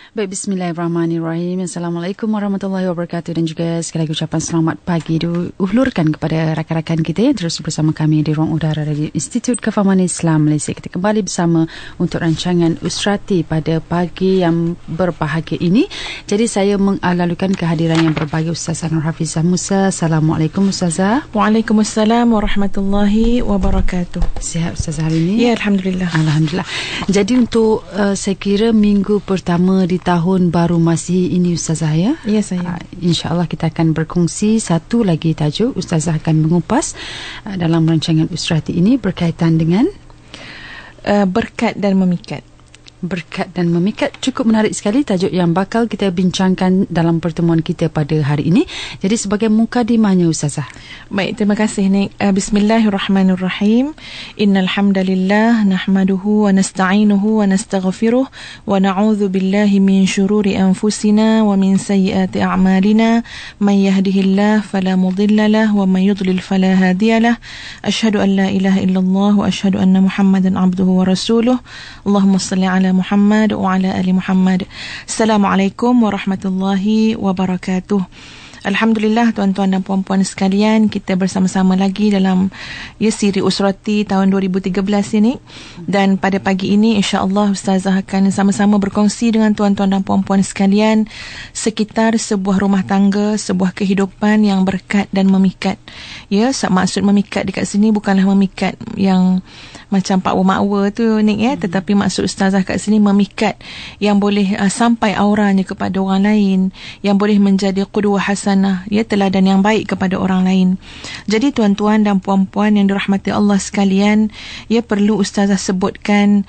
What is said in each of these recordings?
Baik, bismillahirrahmanirrahim. Assalamualaikum warahmatullahi wabarakatuh, dan juga sekali lagi ucapan selamat pagi diulurkan kepada rakan-rakan kita yang terus bersama kami di ruang udara dari Institut Kefahaman Islam Malaysia. Kita kembali bersama untuk rancangan Usrati pada pagi yang berbahagia ini. Jadi saya mengalalukan kehadiran yang berbahagia Ustazah Nur Hafizah Musa. Assalamualaikum Ustazah. Waalaikumsalam warahmatullahi wabarakatuh. Sihat Ustazah hari ini? Ya, Alhamdulillah. Alhamdulillah. Jadi untuk saya kira minggu pertama di tahun baru Masihi ini Ustazah ya? Ya, saya. InsyaAllah kita akan berkongsi satu lagi tajuk. Ustazah akan mengupas dalam rancangan Usrati ini berkaitan dengan berkat dan memikat. Berkat dan memikat, cukup menarik sekali tajuk yang bakal kita bincangkan dalam pertemuan kita pada hari ini. Jadi sebagai mukadimahnya Ustazah. Baik, terima kasih Nik. Bismillahirrahmanirrahim. Innal hamdalillah nahmaduhu wa nasta'inuhu wa nastaghfiruh wa na'udzu billahi min syururi anfusina wa min sayyiati a'malina. May yahdihillahu fala mudilla lahu wa may yudlil fala hadiyalah. Asyhadu an la ilaha illallah wa asyhadu anna Muhammadan abduhu wa rasuluh. Allahumma shalli ala Muhammad wa ala ali Muhammad. Assalamualaikum warahmatullahi wabarakatuh. Alhamdulillah tuan-tuan dan puan-puan sekalian, kita bersama-sama lagi dalam siri Usrati tahun 2013 ini. Dan pada pagi ini insya-Allah Ustazah akan sama-sama berkongsi dengan tuan-tuan dan puan-puan sekalian sekitar sebuah rumah tangga, sebuah kehidupan yang berkat dan memikat. Ya, maksud memikat dekat sini bukanlah memikat yang macam Pak Makwa tu Nik ya, tetapi maksud Ustazah kat sini memikat yang boleh sampai auranya kepada orang lain, yang boleh menjadi qudwah hasanah, ya, teladan yang baik kepada orang lain. Jadi tuan-tuan dan puan-puan yang dirahmati Allah sekalian, ya, perlu Ustazah sebutkan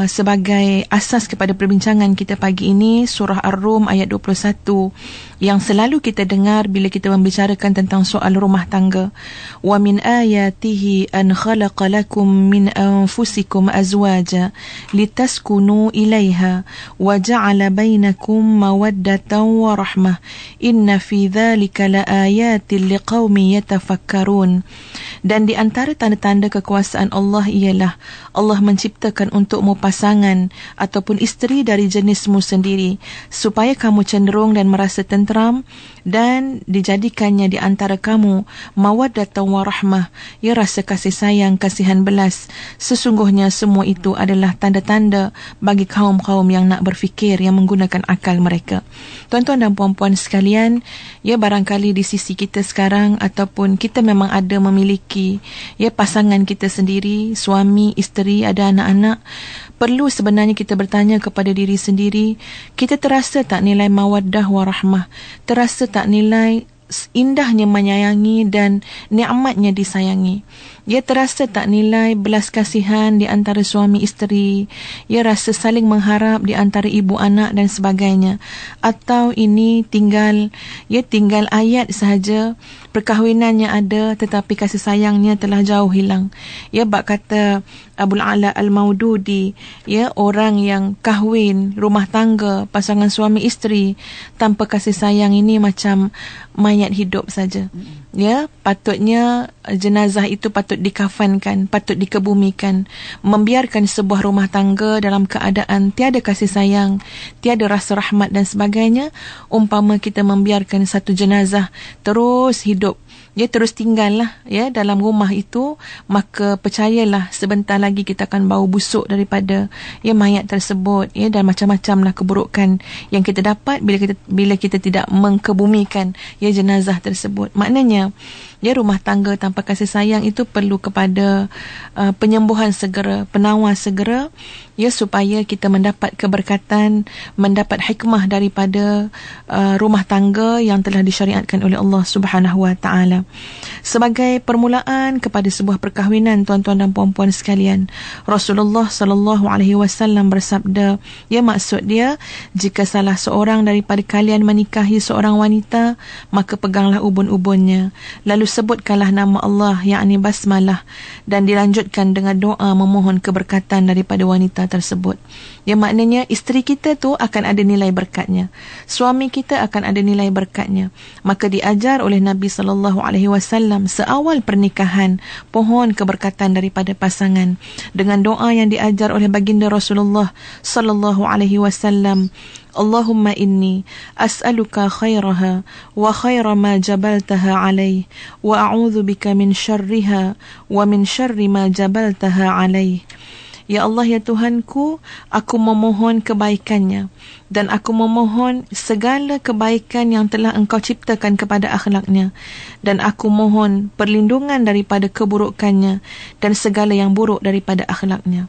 sebagai asas kepada perbincangan kita pagi ini surah Ar-Rum ayat 21 yang selalu kita dengar bila kita membicarakan tentang soal rumah tangga. Wa min ayatihi an khalaqa lakum min anfusikum azwaja litaskunu ilaiha wa ja'ala bainakum mawaddatan wa rahmah inna fi dzalika laayatin liqaumin yatafakkarun. Dan di antara tanda-tanda kekuasaan Allah ialah Allah menciptakan untukmu pasangan ataupun isteri dari jenismu sendiri supaya kamu cenderung dan merasa tenteram, dan dijadikannya di antara kamu mawaddatan wa rahmah, ya, rasa kasih sayang, kasihan belas. Sesungguhnya semua itu adalah tanda-tanda bagi kaum-kaum yang nak berfikir, yang menggunakan akal mereka. Tuan-tuan dan puan-puan sekalian, ya, barangkali di sisi kita sekarang ataupun kita memang ada memiliki, ya, pasangan kita sendiri, suami, isteri, ada anak-anak. Perlu sebenarnya kita bertanya kepada diri sendiri, kita terasa tak nilai mawaddah warahmah? Terasa tak nilai indahnya menyayangi dan nikmatnya disayangi? Ya, terasa tak nilai belas kasihan di antara suami isteri? Ya, rasa saling mengharap di antara ibu anak dan sebagainya? Atau ini tinggal ayat sahaja, perkahwinannya ada tetapi kasih sayangnya telah jauh hilang? Ya, bak kata Abul Ala Al-Maududi, ya, orang yang kahwin, rumah tangga, pasangan suami isteri tanpa kasih sayang ini macam mayat hidup saja. Ya, patutnya jenazah itu patut dikafankan, patut dikebumikan. Membiarkan sebuah rumah tangga dalam keadaan tiada kasih sayang, tiada rasa rahmat dan sebagainya, umpama kita membiarkan satu jenazah terus hidup, ya, terus tinggallah, ya, dalam rumah itu, maka percayalah sebentar lagi kita akan bau busuk daripada, ya, mayat tersebut, ya, dan macam-macamlah keburukan yang kita dapat bila kita tidak mengkebumikan, ya, jenazah tersebut. Maknanya, ya, rumah tangga tanpa kasih sayang itu perlu kepada penyembuhan segera, penawar segera, ya, supaya kita mendapat keberkatan, mendapat hikmah daripada rumah tangga yang telah disyariatkan oleh Allah Subhanahu wa taala. Sebagai permulaan kepada sebuah perkahwinan, tuan-tuan dan puan-puan sekalian, Rasulullah sallallahu alaihi wasallam bersabda, ya, maksud dia, jika salah seorang daripada kalian menikahi seorang wanita, maka peganglah ubun-ubunnya, lalu sebutkanlah nama Allah, yakni basmalah, dan dilanjutkan dengan doa memohon keberkatan daripada wanita tersebut. Ya, maknanya isteri kita tu akan ada nilai berkatnya, suami kita akan ada nilai berkatnya. Maka diajar oleh Nabi SAW seawal pernikahan, pohon keberkatan daripada pasangan dengan doa yang diajar oleh baginda Rasulullah SAW. Allahumma inni as'aluka khairaha wa khaira ma jabaltaha alaih wa a'udhu bika min syarriha wa min syarri ma jabaltaha alaih. Ya Allah, ya Tuhanku, aku memohon kebaikannya dan aku memohon segala kebaikan yang telah Engkau ciptakan kepada akhlaknya, dan aku mohon perlindungan daripada keburukannya dan segala yang buruk daripada akhlaknya.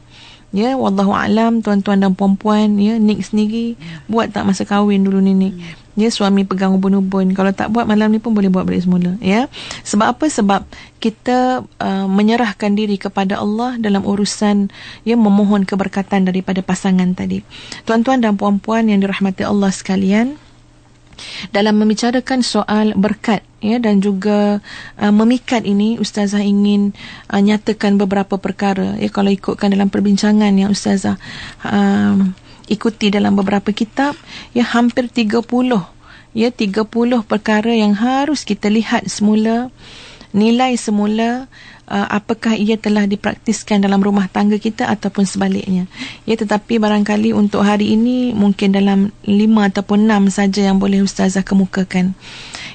Ya, wallahu alam, tuan-tuan dan puan-puan, ya, Nik sendiri buat tak masa kahwin dulu ni, Nik? Ya, suami pegang ubun-ubun. Kalau tak buat malam ni pun boleh buat balik semula, ya. Sebab apa? Sebab kita menyerahkan diri kepada Allah dalam urusan, ya, memohon keberkatan daripada pasangan tadi. Tuan-tuan dan puan-puan yang dirahmati Allah sekalian, dalam membicarakan soal berkat, ya, dan juga memikat ini, Ustazah ingin nyatakan beberapa perkara. Ya, kalau ikutkan dalam perbincangan yang Ustazah ikuti dalam beberapa kitab, ya, hampir 30 perkara yang harus kita lihat semula, nilai semula, apakah ia telah dipraktiskan dalam rumah tangga kita ataupun sebaliknya. Ya, tetapi barangkali untuk hari ini mungkin dalam 5 ataupun 6 saja yang boleh Ustazah kemukakan.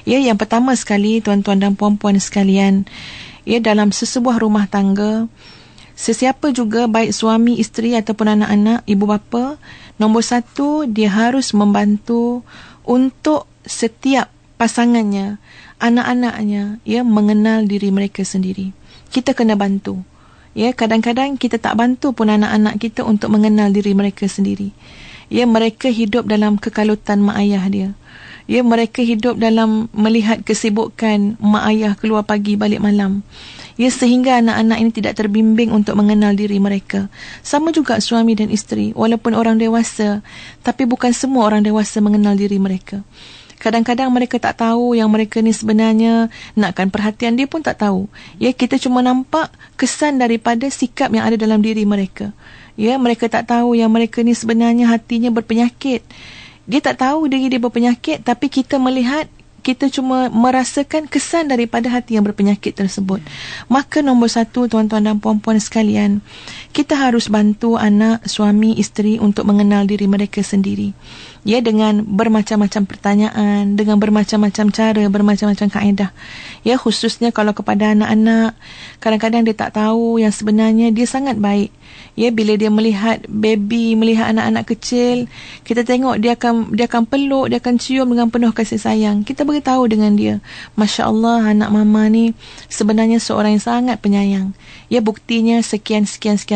Ya, yang pertama sekali, tuan-tuan dan puan-puan sekalian, ya, dalam sesebuah rumah tangga, sesiapa juga, baik suami, isteri ataupun anak-anak, ibu bapa, nombor 1, dia harus membantu untuk setiap pasangannya, anak-anaknya, ya, mengenal diri mereka sendiri. Kita kena bantu. Ya, kadang-kadang kita tak bantu pun anak-anak kita untuk mengenal diri mereka sendiri. Ya, mereka hidup dalam kekalutan mak ayah dia. Ya, mereka hidup dalam melihat kesibukan mak ayah keluar pagi balik malam. Ya, sehingga anak-anak ini tidak terbimbing untuk mengenal diri mereka. Sama juga suami dan isteri, walaupun orang dewasa, tapi bukan semua orang dewasa mengenal diri mereka. Kadang-kadang mereka tak tahu yang mereka ni sebenarnya nakkan perhatian, dia pun tak tahu. Ya, kita cuma nampak kesan daripada sikap yang ada dalam diri mereka. Ya, mereka tak tahu yang mereka ni sebenarnya hatinya berpenyakit. Dia tak tahu diri dia berpenyakit, tapi kita melihat, kita cuma merasakan kesan daripada hati yang berpenyakit tersebut. Maka nombor 1, tuan-tuan dan puan-puan sekalian, kita harus bantu anak, suami, isteri untuk mengenal diri mereka sendiri. Ya, dengan bermacam-macam pertanyaan, dengan bermacam-macam cara, bermacam-macam kaedah. Ya, khususnya kalau kepada anak-anak, kadang-kadang dia tak tahu yang sebenarnya dia sangat baik. Ya, bila dia melihat baby, melihat anak-anak kecil, kita tengok dia akan peluk, dia akan cium dengan penuh kasih sayang. Kita beritahu dengan dia, Masya Allah, anak mama ni sebenarnya seorang yang sangat penyayang. Ya, buktinya sekian.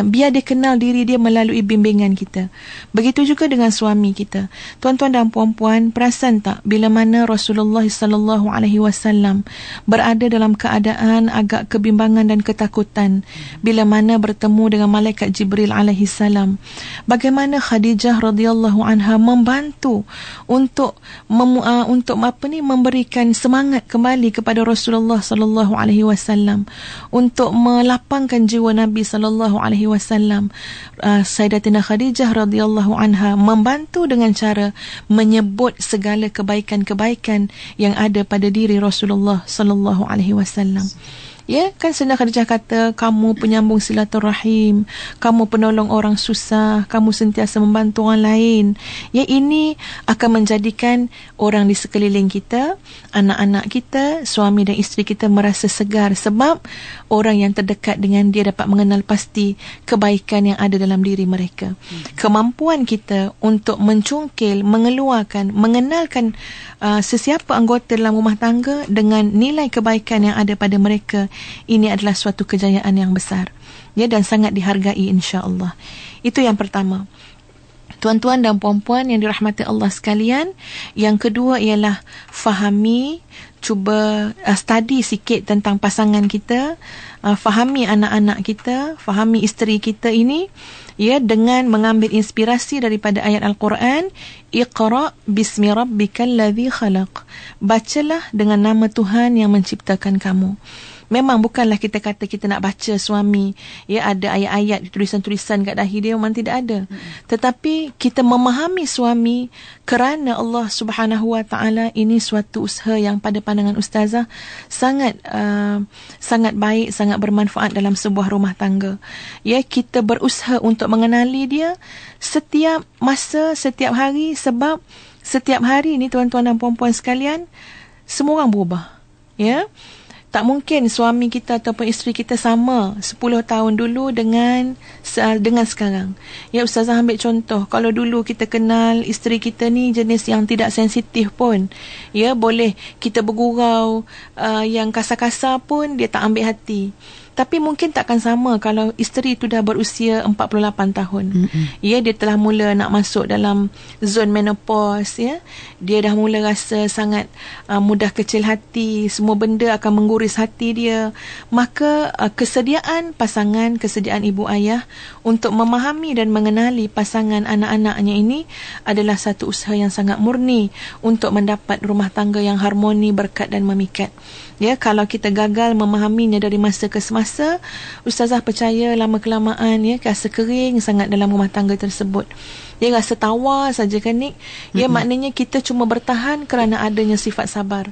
Biar dia kenal diri dia melalui bimbingan kita. Begitu juga dengan suami kita. Tuan-tuan dan puan-puan, perasan tak bila mana Rasulullah SAW berada dalam keadaan agak kebimbangan dan ketakutan bila mana bertemu dengan malaikat Jibril alaihi salam. Bagaimana Khadijah radhiyallahu anha membantu untuk memberikan semangat kembali kepada Rasulullah sallallahu alaihi wasallam, untuk melapangkan jiwa Nabi sallallahu alaihi wasallam. Sayyidatina Khadijah radhiyallahu anha membantu dengan cara menyebut segala kebaikan-kebaikan yang ada pada diri Rasulullah sallallahu alaihi wasallam. Ya, kan Sayyidatina Khadijah kata, kamu penyambung silaturahim, kamu penolong orang susah, kamu sentiasa membantu orang lain. Ya, ini akan menjadikan orang di sekeliling kita, anak-anak kita, suami dan isteri kita merasa segar, sebab orang yang terdekat dengan dia dapat mengenal pasti kebaikan yang ada dalam diri mereka. Kemampuan kita untuk mencungkil, mengeluarkan, mengenalkan sesiapa anggota dalam rumah tangga dengan nilai kebaikan yang ada pada mereka, ini adalah suatu kejayaan yang besar, ya, dan sangat dihargai insya-Allah. Itu yang pertama. Tuan-tuan dan puan-puan yang dirahmati Allah sekalian, yang kedua ialah fahami, cuba study sikit tentang pasangan kita, fahami anak-anak kita, fahami isteri kita ini, ya, dengan mengambil inspirasi daripada ayat Al-Quran, Iqra' bismi rabbikal ladzi khalaq. Bacalah dengan nama Tuhan yang menciptakan kamu. Memang bukanlah kita kata kita nak baca suami, ya, ada ayat-ayat, tulisan-tulisan kat dahi dia, memang tidak ada. Tetapi kita memahami suami kerana Allah Subhanahu Wa Taala, ini suatu usaha yang pada pandangan ustazah sangat baik, sangat bermanfaat dalam sebuah rumah tangga. Ya, kita berusaha untuk mengenali dia setiap masa, setiap hari, sebab setiap hari ni tuan-tuan dan puan-puan sekalian, semua orang berubah. Ya, tak mungkin suami kita ataupun isteri kita sama 10 tahun dulu dengan sekarang. Ya, ustazah ambil contoh, kalau dulu kita kenal isteri kita ni jenis yang tidak sensitif pun, ya, boleh kita bergurau yang kasar-kasar pun dia tak ambil hati. Tapi mungkin takkan sama kalau isteri itu dah berusia 48 tahun. Ya, dia telah mula nak masuk dalam zon menopause, ya. Dia dah mula rasa sangat mudah kecil hati, semua benda akan mengguris hati dia. Maka kesediaan pasangan, kesediaan ibu ayah untuk memahami dan mengenali pasangan anak-anaknya ini adalah satu usaha yang sangat murni untuk mendapat rumah tangga yang harmoni, berkat dan memikat. Ya, kalau kita gagal memahaminya dari masa ke semasa, ustazah percaya lama-kelamaan, ya, rasa kering sangat dalam rumah tangga tersebut. Ya, rasa tawar saja kan, Nik. Ya, maknanya kita cuma bertahan kerana adanya sifat sabar.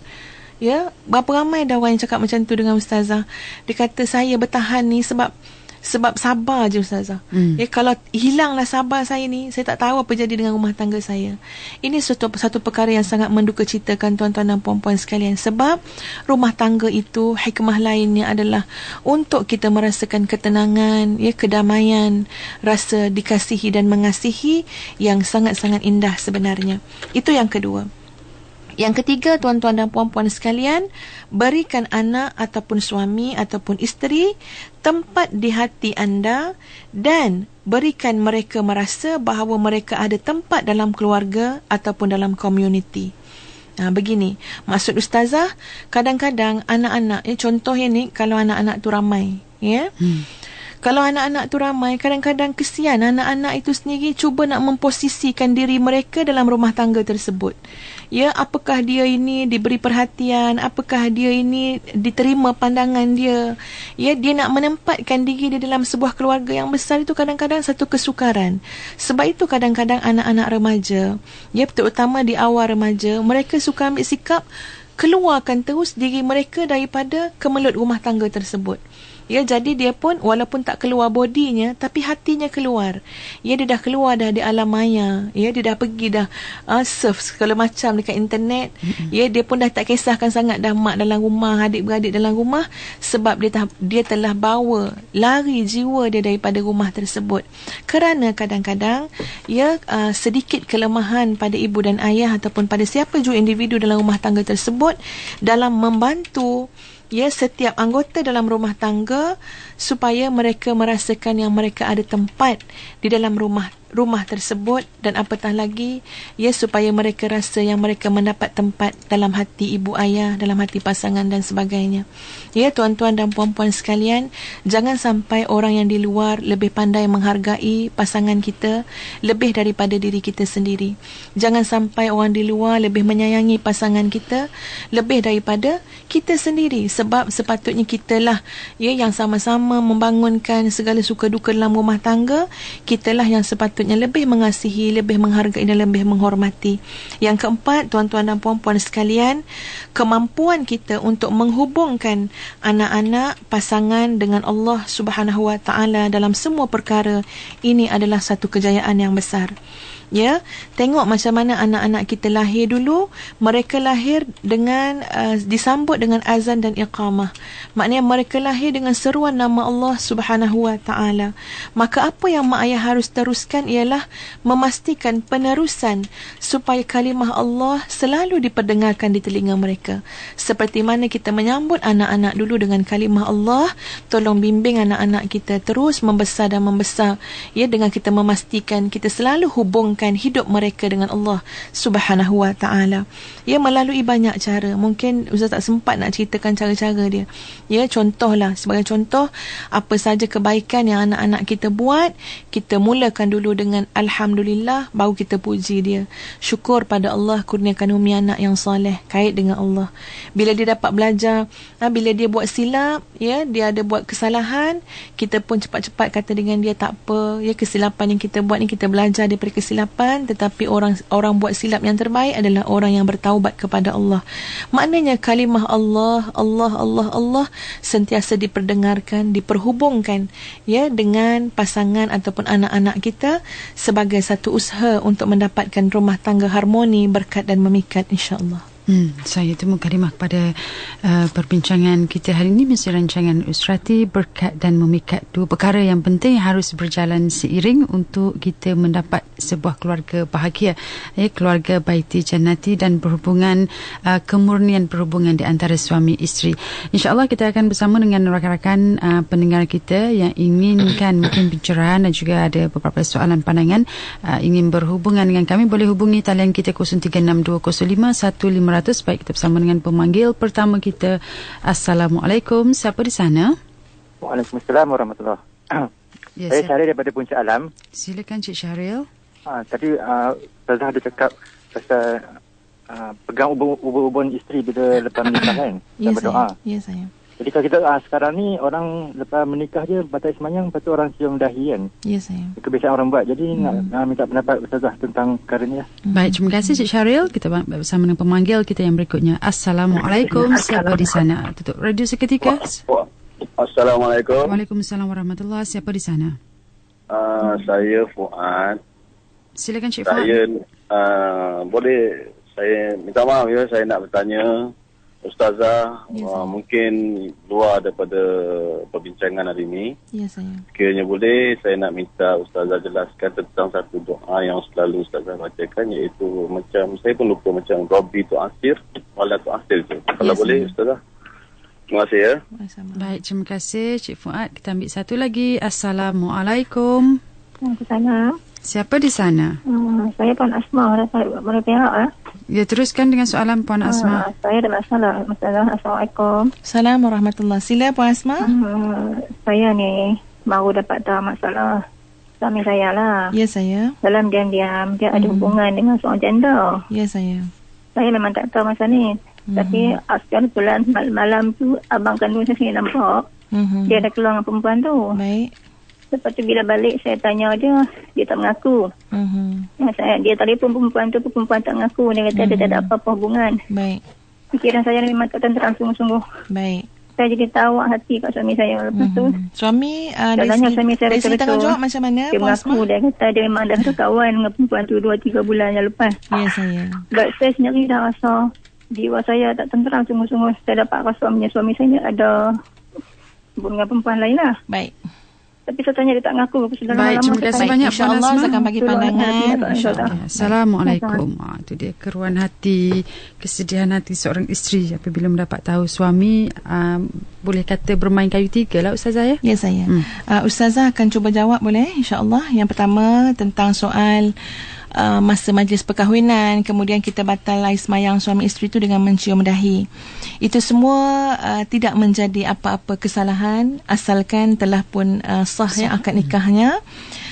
Ya, berapa ramai dah orang yang cakap macam tu dengan ustazah. Dia kata, saya bertahan ni sebab sabar je ustazah. Ya, kalau hilanglah sabar saya ni, saya tak tahu apa jadi dengan rumah tangga saya. Ini satu perkara yang sangat menduka citakan tuan-tuan dan puan-puan sekalian. Sebab rumah tangga itu, hikmah lainnya adalah untuk kita merasakan ketenangan, ya, kedamaian, rasa dikasihi dan mengasihi yang sangat-sangat indah sebenarnya. Itu yang kedua. Yang ketiga, tuan-tuan dan puan-puan sekalian, berikan anak ataupun suami ataupun isteri tempat di hati anda dan berikan mereka merasa bahawa mereka ada tempat dalam keluarga ataupun dalam komuniti. Begini, maksud ustazah, kadang-kadang anak-anak, contohnya ni, kalau anak-anak tu ramai, ya. Kalau anak-anak tu ramai, kadang-kadang kesian anak-anak itu sendiri cuba nak memposisikan diri mereka dalam rumah tangga tersebut. Ya, apakah dia ini diberi perhatian, apakah dia ini diterima pandangan dia. Ya, dia nak menempatkan diri dia dalam sebuah keluarga yang besar, itu kadang-kadang satu kesukaran. Sebab itu kadang-kadang anak-anak remaja, ya, terutama di awal remaja, mereka suka ambil sikap keluarkan terus diri mereka daripada kemelut rumah tangga tersebut. Ya, jadi dia pun walaupun tak keluar bodinya, tapi hatinya keluar. Ya, dia dah keluar dah di alam maya. Ya, dia dah pergi dah surf segala macam dekat internet. Ya, dia pun dah tak kisahkan sangat dah mak dalam rumah, adik-beradik dalam rumah, sebab dia telah bawa lari jiwa dia daripada rumah tersebut. Kerana kadang-kadang, ya, sedikit kelemahan pada ibu dan ayah ataupun pada siapa jua individu dalam rumah tangga tersebut dalam membantu, ya, setiap anggota dalam rumah tangga supaya mereka merasakan yang mereka ada tempat di dalam rumah tersebut, dan apatah lagi, ya, supaya mereka rasa yang mereka mendapat tempat dalam hati ibu ayah, dalam hati pasangan dan sebagainya. Ya, tuan-tuan dan puan-puan sekalian, jangan sampai orang yang di luar lebih pandai menghargai pasangan kita lebih daripada diri kita sendiri. Jangan sampai orang di luar lebih menyayangi pasangan kita lebih daripada kita sendiri, sebab sepatutnya kitalah, ya, yang sama-sama membangunkan segala suka duka dalam rumah tangga. Kitalah yang sepatutnya lebih mengasihi, lebih menghargai dan lebih menghormati. Yang keempat, tuan-tuan dan puan-puan sekalian, kemampuan kita untuk menghubungkan anak-anak, pasangan dengan Allah Subhanahu Wa Taala dalam semua perkara, ini adalah satu kejayaan yang besar. Ya, tengok macam mana anak-anak kita lahir dulu. Mereka lahir dengan disambut dengan azan dan iqamah. Maknanya mereka lahir dengan seruan nama Allah Subhanahu Wa Taala. Maka apa yang mak ayah harus teruskan ialah memastikan penerusan supaya kalimah Allah selalu diperdengarkan di telinga mereka. Seperti mana kita menyambut anak-anak dulu dengan kalimah Allah, tolong bimbing anak-anak kita terus membesar dan membesar, ya, dengan kita memastikan kita selalu hubungkan menyambungkan hidup mereka dengan Allah Subhanahu Wa Taala. Ya, melalui banyak cara. Mungkin Ustaz tak sempat nak ceritakan cara-cara dia. Ya, contohlah, sebagai contoh, apa saja kebaikan yang anak-anak kita buat, kita mulakan dulu dengan alhamdulillah, baru kita puji dia. Syukur pada Allah kurniakan Umi anak yang soleh, kait dengan Allah. Bila dia dapat belajar, bila dia buat silap, ya, dia ada buat kesalahan, kita pun cepat-cepat kata dengan dia, tak apa, ya, kesilapan yang kita buat ni, kita belajar daripada kesilapan, tetapi orang buat silap yang terbaik adalah orang yang bertaubat kepada Allah. Maknanya kalimah Allah, Allah, Allah, Allah sentiasa diperdengarkan, diperhubungkan, ya, dengan pasangan ataupun anak-anak kita sebagai satu usaha untuk mendapatkan rumah tangga harmoni, berkat dan memikat, insya-Allah. Saya temu kalimah pada perbincangan kita hari ini, mesti rancangan Usrati, berkat dan memikat. Dua perkara yang penting harus berjalan seiring untuk kita mendapat sebuah keluarga bahagia, ya, keluarga baiti jannati, dan berhubungan, kemurnian perhubungan di antara suami isteri. InsyaAllah kita akan bersama dengan rakan-rakan pendengar kita yang inginkan mungkin pencerahan dan juga ada beberapa soalan pandangan, ingin berhubungan dengan kami, boleh hubungi talian kita 0362051500. Baik, kita bersama dengan pemanggil pertama kita. Assalamualaikum, siapa di sana? Waalaikumsalam warahmatullahi wabarakatuh. Saya Syahril daripada Puncak Alam. Silakan Cik Syahril. Tadi Ustazah ada cakap pasal pegang ubun isteri bila lepas menikah kan? Ya, berdoa. Ya, saya. Jadi kalau kita sekarang ni orang lepas menikah je batal sembahyang, lepas tu orang cium dahi kan? Ya, saya. Kebiasaan orang buat. Jadi nak minta pendapat Ustazah tentang perkara ni lah. Baik, terima kasih Cik Syahril. Kita bersama dengan pemanggil kita yang berikutnya. Assalamualaikum, siapa di sana? Tutup radio seketika. Assalamualaikum. Waalaikumsalam warahmatullahi. Siapa di sana? Saya Fuad. Silakan Cik Fuad. Saya boleh saya minta maaf ya, saya nak bertanya Ustazah, mungkin luar daripada perbincangan hari ini. Ya, saya. Sekiranya boleh, saya nak minta Ustazah jelaskan tentang satu doa yang selalu Ustazah bacakan, iaitu macam, saya pun lupa, macam Rabbi tu'asir, wala tu'asir tu. Kalau boleh Ustazah. Terima kasih ya. Baik, terima kasih Cik Fuad. Kita ambil satu lagi. Assalamualaikum. Waalaikumsalam. Siapa di sana? Saya Puan Asma dari Perak lah. Ya, teruskan dengan soalan Puan Asma. Saya ada masalah. Assalamualaikum. Assalamualaikum warahmatullahi. Sila Puan Asma. Saya ni baru dapat tahu masalah suami saya lah. Ya, saya. Dalam diam-diam dia ada hubungan dengan seorang janda. Ya, saya. Saya memang tak tahu masa ni. Tapi sekarang bulan malam tu abang kandung saya nampak dia ada keluar dengan perempuan tu. Baik. Lepas tu bila balik saya tanya dia tak mengaku. Dia telefon perempuan tu, perempuan tak mengaku. Dia kata dia tak ada apa-apa hubungan. Baik. Fikiran saya memang tak tenteram sungguh-sungguh. Baik. Saya jadi tahu hati kat suami saya. Lepas tu suami suami saya dari segi tanggungjawab macam mana? Dia mengaku, dia kata dia memang dah berkawan dengan perempuan tu 2-3 bulan yang lepas. Ya, saya. Sebab saya sendiri dah rasa jiwa saya tak tenteram sungguh-sungguh. Saya dapat rasa suami saya ni ada hubungan dengan perempuan lain lah. Baik. Tapi saya tanya dia tak mengaku. Baik, terima kasih banyak Puan InsyaAllah Asma. saya akan bagi pandangan. InsyaAllah. Assalamualaikum. Itu dia keruan hati, kesedihan hati seorang isteri apabila mendapat tahu suami boleh kata bermain kayu tiga lah Ustazah ya? Ya, saya. Ustazah akan cuba jawab boleh? InsyaAllah. Yang pertama tentang soal masa majlis perkahwinan, kemudian kita batalkan semayang suami isteri itu dengan mencium dahi. Itu semua tidak menjadi apa-apa kesalahan asalkan telah pun sah ya akad nikahnya.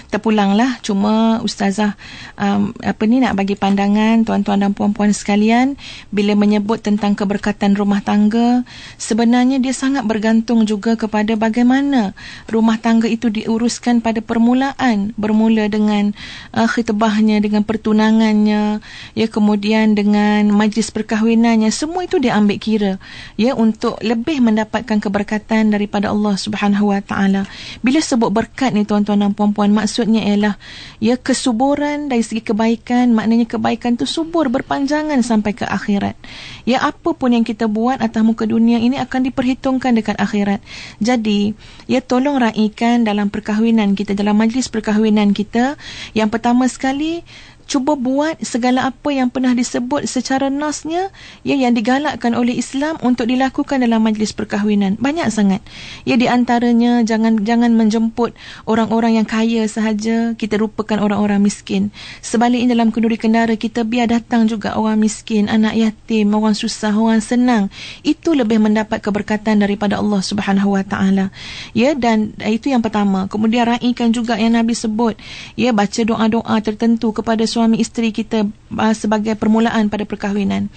Terpulanglah. Cuma Ustazah nak bagi pandangan tuan-tuan dan puan-puan sekalian, bila menyebut tentang keberkatan rumah tangga, sebenarnya dia sangat bergantung juga kepada bagaimana rumah tangga itu diuruskan pada permulaan, bermula dengan khitbahnya, dengan pertunangannya, ya, kemudian dengan majlis perkahwinannya. Semua itu diambil kira ya untuk lebih mendapatkan keberkatan daripada Allah Subhanahu Wa Taala. Bila sebut berkat ni tuan-tuan dan puan-puan, maksudnya ialah ya kesuburan dari segi kebaikan. Maknanya kebaikan tu subur berpanjangan sampai ke akhirat. Ya, apa pun yang kita buat atas muka dunia ini akan diperhitungkan dekat akhirat. Jadi ya, tolong raikan dalam perkahwinan kita, dalam majlis perkahwinan kita, yang pertama sekali cuba buat segala apa yang pernah disebut secara nasnya, yang digalakkan oleh Islam untuk dilakukan dalam majlis perkahwinan. Banyak sangat. Di antaranya jangan menjemput orang-orang yang kaya sahaja, kita lupakan orang-orang miskin. Sebaliknya dalam kenduri kendara kita biar datang juga orang miskin, anak yatim, orang susah, orang senang. Itu lebih mendapat keberkatan daripada Allah Subhanahu Wa Taala. Dan itu yang pertama. Kemudian raikan juga yang Nabi sebut, baca doa-doa tertentu kepada suami isteri kita sebagai permulaan pada perkahwinan.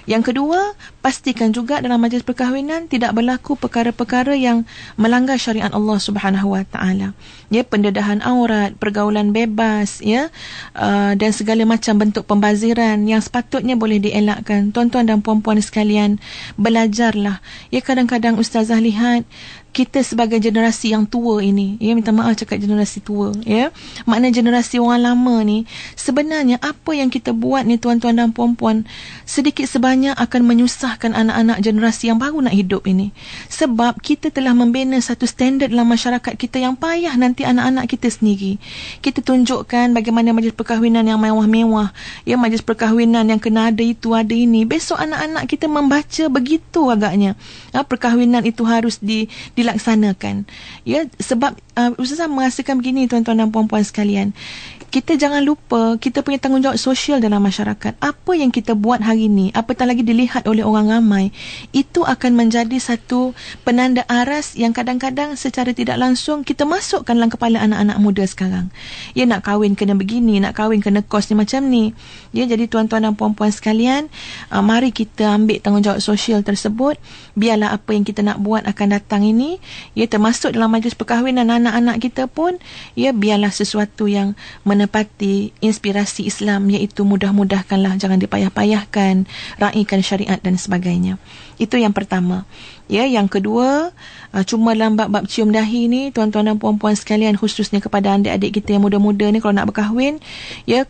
Yang kedua, pastikan juga dalam majlis perkahwinan tidak berlaku perkara-perkara yang melanggar syariat Allah Subhanahu Wa Taala. Pendedahan aurat, pergaulan bebas, dan segala macam bentuk pembaziran yang sepatutnya boleh dielakkan. Tuan-tuan dan puan-puan sekalian, belajarlah. Kadang-kadang ustazah lihat kita sebagai generasi yang tua ini, minta maaf cakap generasi tua, makna generasi orang lama ni, sebenarnya apa yang kita buat ni tuan-tuan dan puan-puan, sedikit sebanyak akan menyusahkan anak-anak generasi yang baru nak hidup ini. Sebab kita telah membina satu standard dalam masyarakat kita yang payah nanti anak-anak kita sendiri. Kita tunjukkan bagaimana majlis perkahwinan yang mewah-mewah, majlis perkahwinan yang kena ada itu, ada ini. Besok anak-anak kita membaca begitu agaknya. Perkahwinan itu harus dilaksanakan. Sebab Ustazah merasakan begini tuan-tuan dan puan-puan sekalian. Kita jangan lupa kita punya tanggungjawab sosial dalam masyarakat. Apa yang kita buat hari ini, apatah lagi dilihat oleh orang ramai, itu akan menjadi satu penanda aras yang kadang-kadang secara tidak langsung kita masukkan dalam kepala anak-anak muda sekarang. Nak kahwin kena begini, nak kahwin kena kos ni macam ni. Jadi tuan-tuan dan puan-puan sekalian, mari kita ambil tanggungjawab sosial tersebut. Biarlah apa yang kita nak buat akan datang ini, termasuk dalam majlis perkahwinan anak-anak kita pun, biarlah sesuatu yang menepati inspirasi Islam, iaitu mudah-mudahkanlah, jangan dipayah-payahkan, raikan syariat dan sebagainya. Itu yang pertama. Yang kedua, cuma dalam bab-bab cium dahi ni, tuan-tuan dan puan-puan sekalian, khususnya kepada adik-adik kita yang muda-muda ni, kalau nak berkahwin,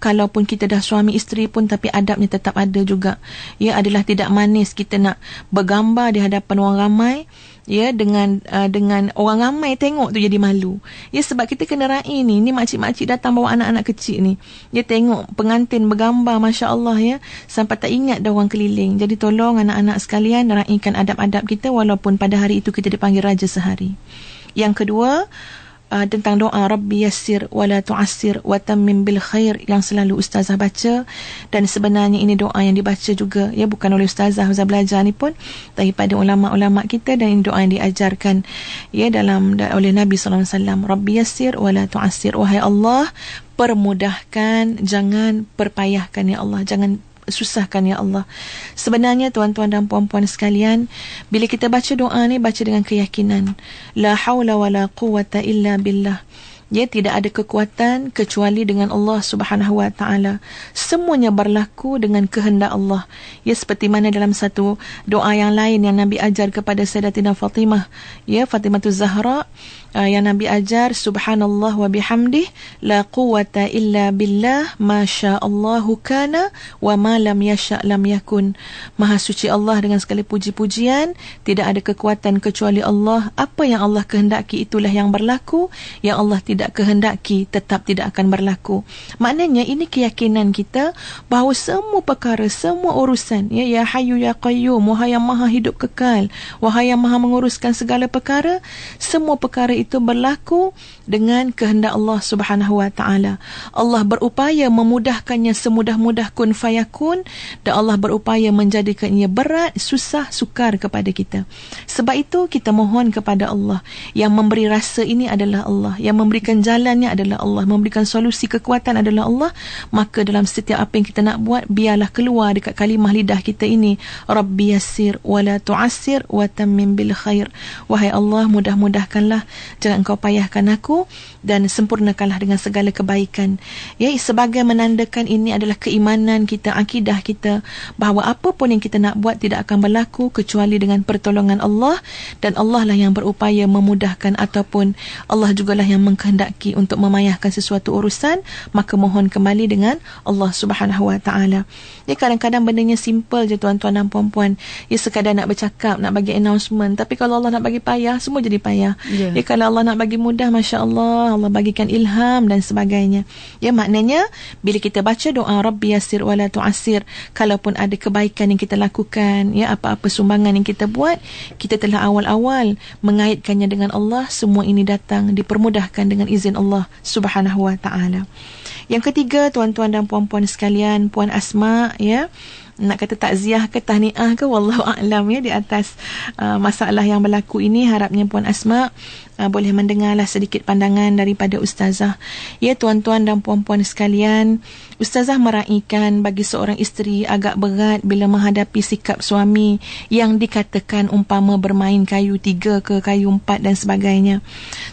kalaupun kita dah suami isteri pun, tapi adabnya tetap ada juga. Adalah tidak manis kita nak bergambar di hadapan orang ramai, dengan orang ramai tengok tu jadi malu. Sebab kita kena raih ni makcik-makcik datang bawa anak-anak kecil ni, tengok pengantin bergambar, masya-Allah, sampai tak ingat dah orang keliling. Jadi tolong anak-anak sekalian raihkan adab-adab kita, walaupun pada hari itu kita dipanggil raja sehari. Yang kedua, tentang doa Rabbi yassir wa la tu'assir wa tammim bil khair, yang selalu ustazah baca. Dan sebenarnya ini doa yang dibaca juga, bukan oleh ustazah belajar ni pun, daripada ulama-ulama kita, dan ini doa yang diajarkan oleh Nabi sallallahu alaihi wasallam. Rabbi yassir wa la tu'assir, wahai Allah, permudahkan, jangan perpayahkan ya Allah, jangan susahkan ya Allah. Sebenarnya tuan-tuan dan puan-puan sekalian, bila kita baca doa ni, baca dengan keyakinan, la haula wala quwata illa billah. Tidak ada kekuatan kecuali dengan Allah Subhanahu Wa Taala. Semuanya berlaku dengan kehendak Allah. Seperti mana dalam satu doa yang lain yang Nabi ajar kepada Sayyidatina Fatimah, Fatimahuz Zahra, yang Nabi ajar, subhanallah wa bihamdih, la quwata illa billah, ma sya'allahu kana wa ma lam yasha' lam yakun. Maha suci Allah dengan segala puji-pujian, tidak ada kekuatan kecuali Allah. Apa yang Allah kehendaki itulah yang berlaku, yang Allah tidak kehendaki tetap tidak akan berlaku. Maknanya ini keyakinan kita bahawa semua perkara, semua urusan, ya Hayyu ya Qayyum, wahai yang maha hidup kekal, wahai yang maha menguruskan segala perkara, semua perkara itu berlaku dengan kehendak Allah Subhanahu Wa Taala. Allah berupaya memudahkannya semudah-mudah kun fayakun, dan Allah berupaya menjadikannya berat, susah, sukar kepada kita. Sebab itu kita mohon kepada Allah. Yang memberi rasa ini adalah Allah, yang memberikan jalannya adalah Allah, memberikan solusi kekuatan adalah Allah. Maka dalam setiap apa yang kita nak buat, biarlah keluar dekat kalimah lidah kita ini, Rabbi yassir wa la tu'assir wa tammim bil khair. Wahai Allah, mudah-mudahkanlah, jangan engkau payahkan aku, dan sempurnakanlah dengan segala kebaikan. Sebagai menandakan ini adalah keimanan kita, akidah kita, bahawa apa pun yang kita nak buat tidak akan berlaku kecuali dengan pertolongan Allah, dan Allah lah yang berupaya memudahkan, ataupun Allah jugalah yang mengkehendaki untuk memayahkan sesuatu urusan. Maka mohon kembali dengan Allah Subhanahu Wa Taala. Kadang-kadang bendanya simple je tuan-tuan dan puan-puan. Sekadar nak bercakap, nak bagi announcement, tapi kalau Allah nak bagi payah, semua jadi payah. Kalau Allah nak bagi mudah, Masya Allah, Allah bagikan ilham dan sebagainya. Ya, maknanya bila kita baca doa Rabbi yassir wala tu'assir, kalaupun ada kebaikan yang kita lakukan, ya, apa-apa sumbangan yang kita buat, kita telah awal-awal mengaitkannya dengan Allah, semua ini datang dipermudahkan dengan izin Allah Subhanahu wa taala. Yang ketiga, tuan-tuan dan puan-puan sekalian, Puan Asma, ya, nak kata takziah ke tahniah ke, wallahu a'lam, ya, di atas masalah yang berlaku ini. Harapnya Puan Asma boleh mendengarlah sedikit pandangan daripada Ustazah. Ya, tuan-tuan dan puan-puan sekalian, Ustazah meraihkan bagi seorang isteri agak berat bila menghadapi sikap suami yang dikatakan umpama bermain kayu 3 ke kayu 4 dan sebagainya.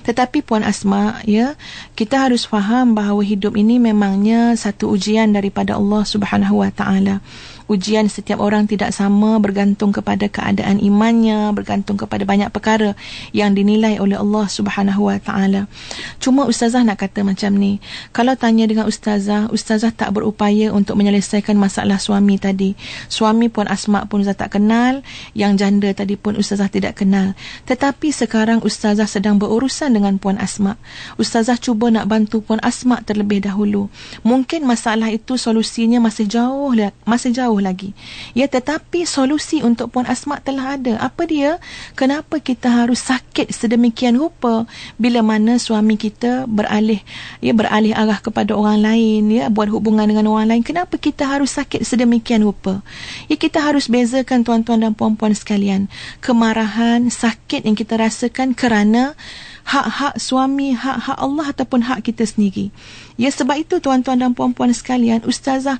Tetapi Puan Asma, ya, kita harus faham bahawa hidup ini memangnya satu ujian daripada Allah Subhanahu wa taala. Ujian setiap orang tidak sama, bergantung kepada keadaan imannya, bergantung kepada banyak perkara yang dinilai oleh Allah Subhanahu wa taala. Cuma Ustazah nak kata macam ni, kalau tanya dengan Ustazah, Ustazah tak berupaya untuk menyelesaikan masalah suami tadi. Suami Puan Asma pun Ustazah tak kenal, yang janda tadi pun Ustazah tidak kenal. Tetapi sekarang Ustazah sedang berurusan dengan Puan Asma. Ustazah cuba nak bantu Puan Asma terlebih dahulu. Mungkin masalah itu solusinya masih jauh lagi. Ya, tetapi solusi untuk Puan Asma telah ada. Apa dia? Kenapa kita harus sakit sedemikian rupa bila mana suami kita beralih arah kepada orang lain, ya, buat hubungan dengan orang lain? Kenapa kita harus sakit sedemikian rupa? Ya, kita harus bezakan tuan-tuan dan puan-puan sekalian. Kemarahan, sakit yang kita rasakan kerana hak-hak suami, hak-hak Allah ataupun hak kita sendiri. Ya, sebab itu tuan-tuan dan puan-puan sekalian, Ustazah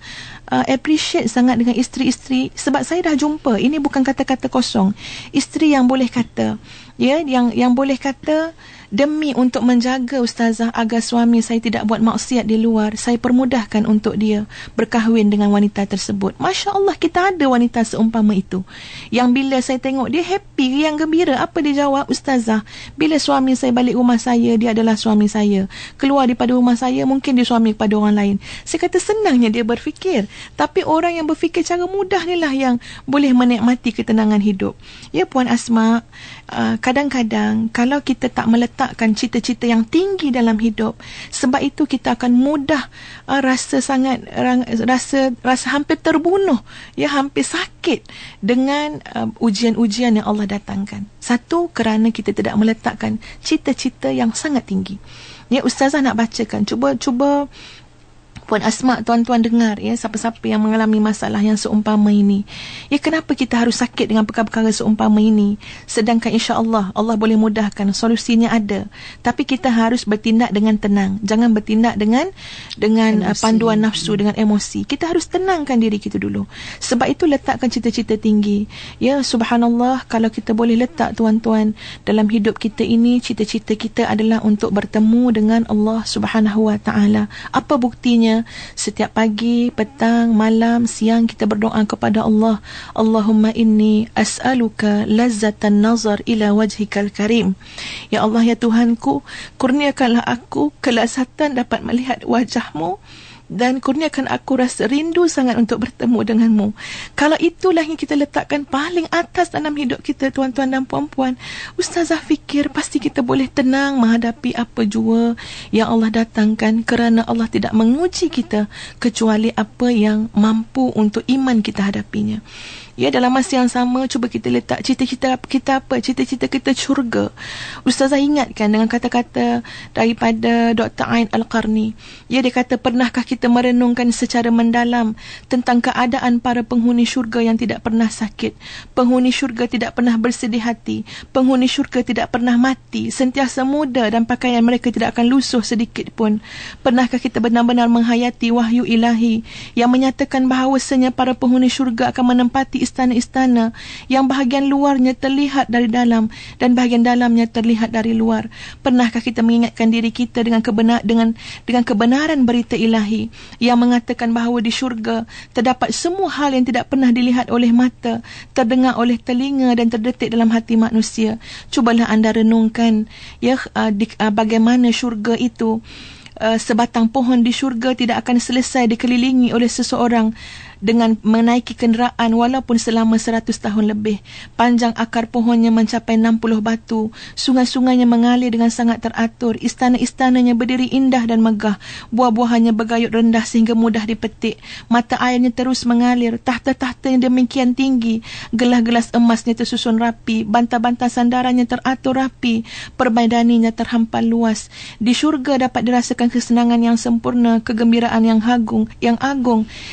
appreciate sangat dengan isteri-isteri, sebab saya dah jumpa, ini bukan kata-kata kosong, isteri yang boleh kata, ya, yang boleh kata, demi untuk menjaga Ustazah agar suami saya tidak buat maksiat di luar, saya permudahkan untuk dia berkahwin dengan wanita tersebut. Masya Allah, kita ada wanita seumpama itu, yang bila saya tengok dia happy, yang gembira. Apa dia jawab? Ustazah, bila suami saya balik rumah saya, dia adalah suami saya. Keluar daripada rumah saya, mungkin dia suami kepada orang lain. Saya kata senangnya dia berfikir. Tapi orang yang berfikir cara mudah ni lah yang boleh menikmati ketenangan hidup. Ya, Puan Asma, kadang-kadang kalau kita tak meletakkan cita-cita yang tinggi dalam hidup, sebab itu kita akan mudah rasa hampir terbunuh, ya, hampir sakit dengan ujian-ujian yang Allah datangkan. Satu, kerana kita tidak meletakkan cita-cita yang sangat tinggi. Ya, Ustazah nak bacakan, cuba Puan Asma, tuan-tuan dengar, ya, siapa-siapa yang mengalami masalah yang seumpama ini. Ya, kenapa kita harus sakit dengan perkara-perkara seumpama ini? Sedangkan insya-Allah Allah boleh mudahkan, solusinya ada. Tapi kita harus bertindak dengan tenang. Jangan bertindak dengan panduan nafsu, dengan emosi. Kita harus tenangkan diri kita dulu. Sebab itu letakkan cita-cita tinggi. Ya, subhanallah, kalau kita boleh letak, tuan-tuan, dalam hidup kita ini, cita-cita kita adalah untuk bertemu dengan Allah Subhanahu wa taala. Apa buktinya? Setiap pagi, petang, malam, siang kita berdoa kepada Allah. Allahumma inni as'aluka lazzatan nazar ila wajhikal karim. Ya Allah, ya Tuhanku, kurniakanlah aku kelazatan dapat melihat wajahmu, dan kurniakan aku rasa rindu sangat untuk bertemu denganmu. Kalau itulah yang kita letakkan paling atas dalam hidup kita, tuan-tuan dan puan-puan, Ustazah fikir pasti kita boleh tenang menghadapi apa jua yang Allah datangkan, kerana Allah tidak menguji kita kecuali apa yang mampu untuk iman kita hadapinya. Ya, dalam masa yang sama, cuba kita letak cita-cita kita apa? Cita-cita kita syurga. Ustazah ingatkan dengan kata-kata daripada Dr. Ain Al-Qarni. Ya, dia kata, pernahkah kita merenungkan secara mendalam tentang keadaan para penghuni syurga yang tidak pernah sakit? Penghuni syurga tidak pernah bersedih hati. Penghuni syurga tidak pernah mati. Sentiasa muda dan pakaian mereka tidak akan lusuh sedikit pun. Pernahkah kita benar-benar menghayati wahyu ilahi yang menyatakan bahawasanya para penghuni syurga akan menempati istana-istana yang bahagian luarnya terlihat dari dalam dan bahagian dalamnya terlihat dari luar? Pernahkah kita mengingatkan diri kita dengan kebenaran berita ilahi yang mengatakan bahawa di syurga terdapat semua hal yang tidak pernah dilihat oleh mata, terdengar oleh telinga dan terdetik dalam hati manusia? Cubalah anda renungkan, ya, bagaimana syurga itu. Sebatang pohon di syurga tidak akan selesai dikelilingi oleh seseorang dengan menaiki kenderaan walaupun selama 100 tahun lebih. Panjang akar pohonnya mencapai 60 batu. Sungai-sungainya mengalir dengan sangat teratur. Istana-istananya berdiri indah dan megah. Buah-buahannya bergayut rendah sehingga mudah dipetik. Mata airnya terus mengalir. Tahta-tahta yang demikian tinggi. Gelas-gelas emasnya tersusun rapi. Bantal-bantal sandarannya teratur rapi. Permaidaninya terhampar luas. Di syurga dapat dirasakan kesenangan yang sempurna, kegembiraan yang agung,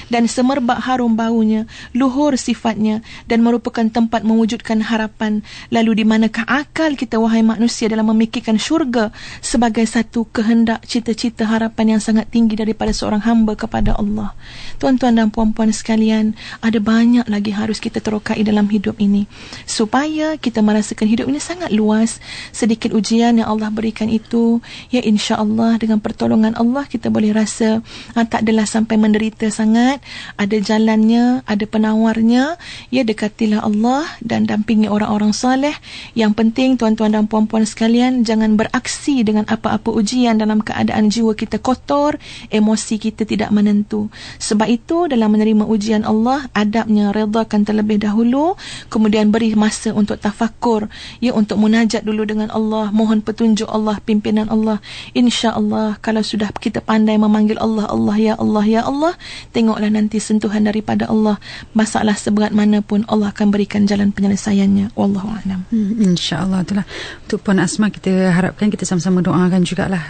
dan semerbak harum baunya, luhur sifatnya, dan merupakan tempat mewujudkan harapan. Lalu di manakah akal kita, wahai manusia, dalam memikirkan syurga sebagai satu kehendak, cita-cita, harapan yang sangat tinggi daripada seorang hamba kepada Allah. Tuan-tuan dan puan-puan sekalian, ada banyak lagi harus kita terokai dalam hidup ini, supaya kita merasakan hidup ini sangat luas. Sedikit ujian yang Allah berikan itu, ya insya-Allah dengan pertolongan Allah kita boleh rasa tak adalah sampai menderita sangat. Ada jalannya, ada penawarnya. Ya, dekatilah Allah dan dampingi orang-orang saleh. Yang penting tuan-tuan dan puan-puan sekalian, jangan beraksi dengan apa-apa ujian dalam keadaan jiwa kita kotor, emosi kita tidak menentu. Sebab itu dalam menerima ujian Allah, adabnya redakan terlebih dahulu, kemudian beri masa untuk tafakur, ya, untuk munajat dulu dengan Allah, mohon petunjuk Allah, pimpinan Allah. Insya-Allah kalau sudah kita pandai memanggil Allah, Allah ya Allah ya Allah, tengoklah nanti sentuhan daripada Allah. Masalah seberat mana pun Allah akan berikan jalan penyelesaiannya. Wallahu a'lam. InsyaAllah itulah. Untuk Puan Asma, kita harapkan kita sama-sama doakan jugalah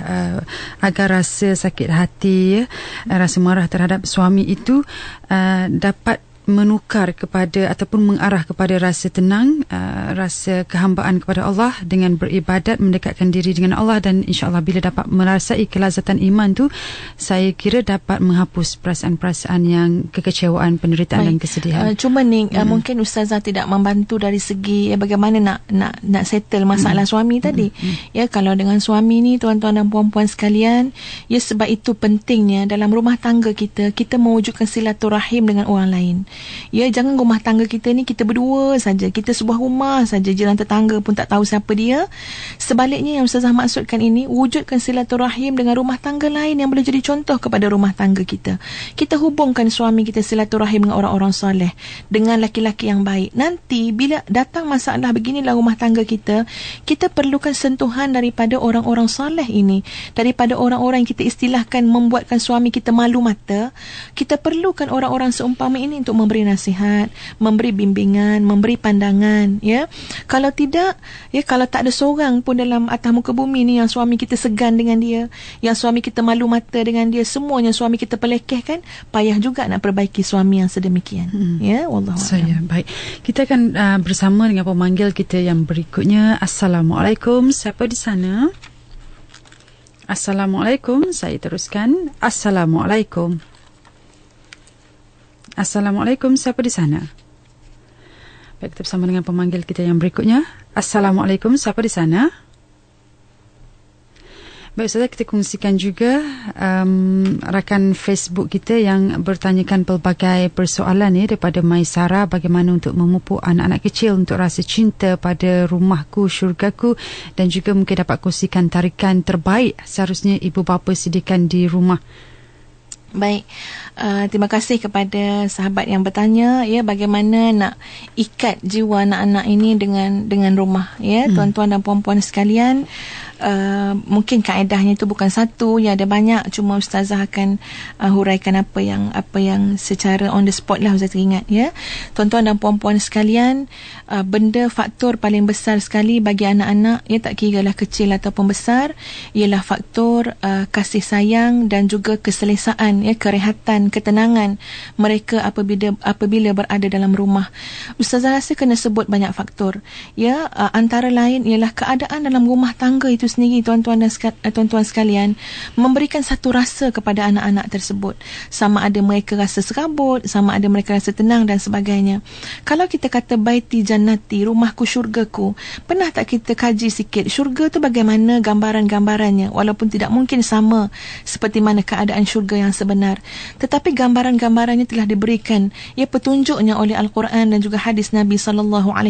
agar rasa sakit hati, rasa marah terhadap suami itu dapat menukar kepada ataupun mengarah kepada rasa tenang, rasa kehambaan kepada Allah dengan beribadat, mendekatkan diri dengan Allah, dan insya-Allah bila dapat merasai kelazatan iman tu, saya kira dapat menghapus perasaan-perasaan yang kekecewaan, penderitaan dan kesedihan. Cuma ni mungkin Ustazah tidak membantu dari segi bagaimana nak settle masalah suami tadi. Ya, kalau dengan suami ni tuan-tuan dan puan-puan sekalian, ya sebab itu pentingnya dalam rumah tangga kita mewujudkan silaturahim dengan orang lain. Ya, jangan rumah tangga kita ni kita berdua saja, kita sebuah rumah saja, jiran tetangga pun tak tahu siapa dia. Sebaliknya yang Ustazah maksudkan ini, wujudkan silaturahim dengan rumah tangga lain yang boleh jadi contoh kepada rumah tangga kita. Kita hubungkan suami kita silaturahim dengan orang-orang soleh, dengan laki-laki yang baik. Nanti bila datang masalah beginilah rumah tangga kita perlukan sentuhan daripada orang-orang soleh ini, daripada orang-orang yang kita istilahkan membuatkan suami kita malu mata. Kita perlukan orang-orang seumpama ini untuk memberi nasihat, memberi bimbingan, memberi pandangan, ya. Kalau tidak, ya, kalau tak ada seorang pun dalam atas muka bumi ni yang suami kita segan dengan dia, yang suami kita malu mata dengan dia, semuanya suami kita pelekehkan, payah juga nak perbaiki suami yang sedemikian. Ya, wallahu a'lam. Baik. Kita akan bersama dengan pemanggil kita yang berikutnya. Assalamualaikum. Siapa di sana? Assalamualaikum. Saya teruskan. Assalamualaikum. Assalamualaikum, siapa di sana? Baik, kita bersama dengan pemanggil kita yang berikutnya. Assalamualaikum, siapa di sana? Baik, Ustazah, kita kongsikan juga rakan Facebook kita yang bertanyakan pelbagai persoalan daripada Maisara, bagaimana untuk memupuk anak-anak kecil untuk rasa cinta pada rumahku, syurgaku, dan juga mungkin dapat kongsikan tarikan terbaik seharusnya ibu bapa sediakan di rumah. Baik, terima kasih kepada sahabat yang bertanya, ya, bagaimana nak ikat jiwa anak-anak ini dengan rumah, ya. Tuan-tuan dan puan-puan sekalian, mungkin kaedahnya itu bukan satu, ya, ada banyak. Cuma Ustazah akan huraikan apa yang secara on the spot lah Ustazah teringat, ya. Tuan-tuan dan puan-puan sekalian, benda faktor paling besar sekali bagi anak-anak, ya, tak kira lah kecil ataupun besar, ialah faktor kasih sayang dan juga keselesaan, ya, kerehatan, ketenangan mereka apabila berada dalam rumah. Ustazah rasa kena sebut banyak faktor, ya. Antara lain ialah keadaan dalam rumah tangga itu sendiri, tuan-tuan sekalian, memberikan satu rasa kepada anak-anak tersebut. Sama ada mereka rasa serabut, sama ada mereka rasa tenang dan sebagainya. Kalau kita kata baiti jannati, rumahku syurgaku, pernah tak kita kaji sikit syurga tu bagaimana gambaran-gambarannya, walaupun tidak mungkin sama seperti mana keadaan syurga yang sebenarnya. sebenar. Tetapi gambaran-gambarannya telah diberikan, ia petunjuknya oleh Al-Quran dan juga hadis Nabi SAW.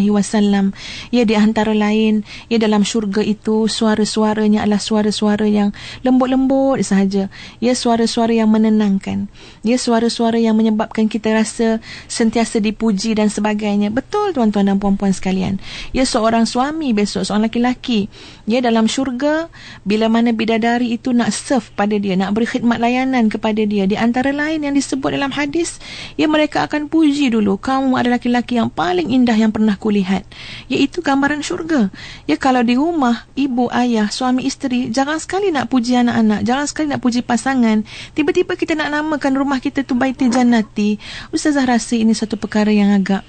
Ia di antara lain, ia dalam syurga itu suara-suaranya adalah suara-suara yang lembut-lembut sahaja. Ia suara-suara yang menenangkan. Ia suara-suara yang menyebabkan kita rasa sentiasa dipuji dan sebagainya. Betul tuan-tuan dan puan-puan sekalian. Ia seorang suami besok, seorang lelaki. Ia dalam syurga, bila mana bidadari itu nak serve pada dia, nak beri khidmat layanan kepada dia, di antara lain yang disebut dalam hadis, ya mereka akan puji dulu, kamu adalah lelaki yang paling indah yang pernah kulihat. Iaitu gambaran syurga. Ya, kalau di rumah ibu, ayah, suami, isteri jarang sekali nak puji anak-anak, jarang sekali nak puji pasangan, tiba-tiba kita nak namakan rumah kita tu Baitul Jannati. Ustazah rasa ini satu perkara yang agak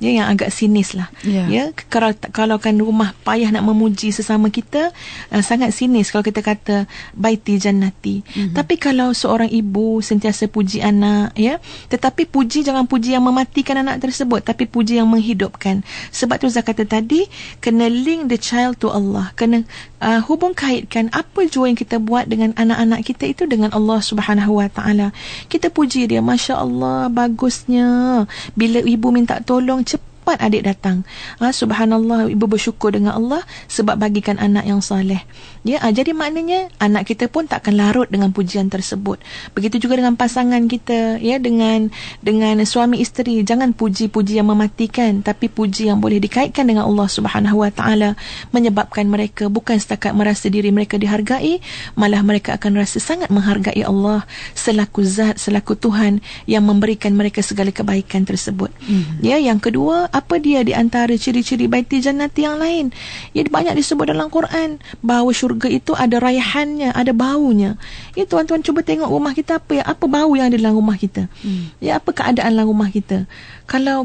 yang agak sinis lah. Ya, kalau kan rumah payah nak memuji sesama kita, sangat sinis kalau kita kata Baiti Jannati. Tapi kalau seorang ibu sentiasa puji anak, ya, tetapi puji jangan puji yang mematikan anak tersebut, tapi puji yang menghidupkan. Sebab tu Zah kata tadi, kena link the child to Allah, kena hubung kaitkan apa jua yang kita buat dengan anak-anak kita itu dengan Allah Subhanahu Wa Taala. Kita puji dia, Masya Allah, bagusnya. Bila ibu minta tolong, cepat adik datang. Subhanallah, ibu bersyukur dengan Allah sebab bagikan anak yang soleh. Ya, jadi maknanya anak kita pun takkan larut dengan pujian tersebut. Begitu juga dengan pasangan kita, ya, dengan suami isteri, jangan puji-puji yang mematikan, tapi puji yang boleh dikaitkan dengan Allah Subhanahu Wa Taala, menyebabkan mereka bukan setakat merasa diri mereka dihargai, malah mereka akan rasa sangat menghargai Allah selaku zat, selaku Tuhan yang memberikan mereka segala kebaikan tersebut. Ya, yang kedua, apa dia di antara ciri-ciri Baitul Jannati yang lain? Ya, banyak disebut dalam Quran bahawa syurga itu ada raihannya, ada baunya. Ya, tuan-tuan cuba tengok rumah kita, apa bau yang ada dalam rumah kita. Ya, apa keadaan dalam rumah kita. Kalau